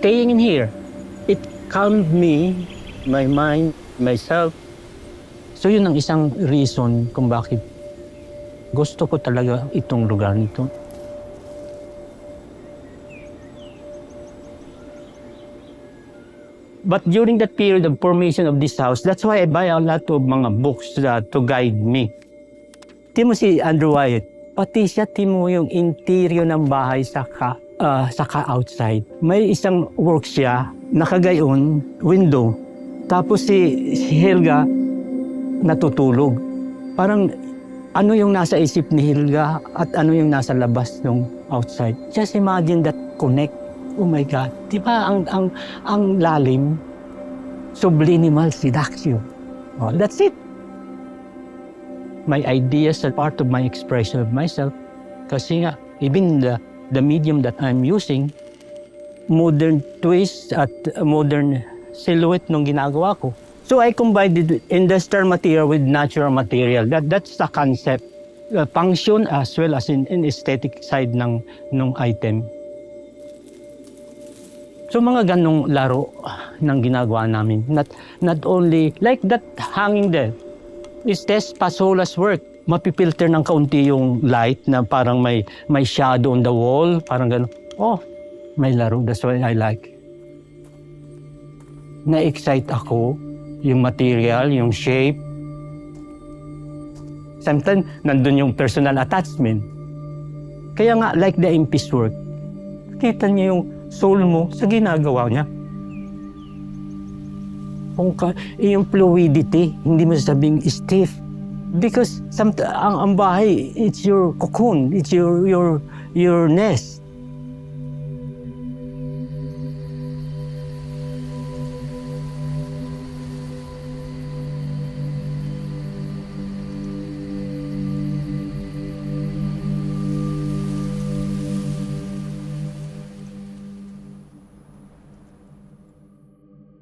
staying in here, it calmed me, my mind, myself. So yun ang isang reason kung bakit gusto ko talaga itong lugar nito. But during that period of formation of this house, that's why I buy a lot of mga books to guide me. Timo si Andrew Wyatt, pati siya timo yung interior ng bahay saka outside. May isang work siya, nakagayon, window. Tapos si Helga natutulog. Parang ano yung nasa isip ni Helga at ano yung nasa labas ng outside. Just imagine that connect. Oh my God. Di ba ang lalim? Subliminal seduction. Oh, that's it. My ideas are part of my expression of myself. Kasi nga, even the medium that I'm using, modern twist at modern silhouette nung ginagawa ko. So I combined industrial material with natural material. That's the concept. Function as well as in aesthetic side ng item. So mga ganong laro ng ginagawa namin. Not only like that hanging there. It's Tess Pasola's work. Mapipilter ng kaunti yung light na parang may shadow on the wall. Parang gano'n. Oh, may laro. That's why I like. Na-excite ako. Yung material, yung shape. Sometimes, nandun yung personal attachment. Kaya nga, like the Impis work, kita niyo yung soul mo sa ginagawa niya. Yung fluidity, hindi mo sabing stiff. Because ang bahay, it's your cocoon, it's your nest.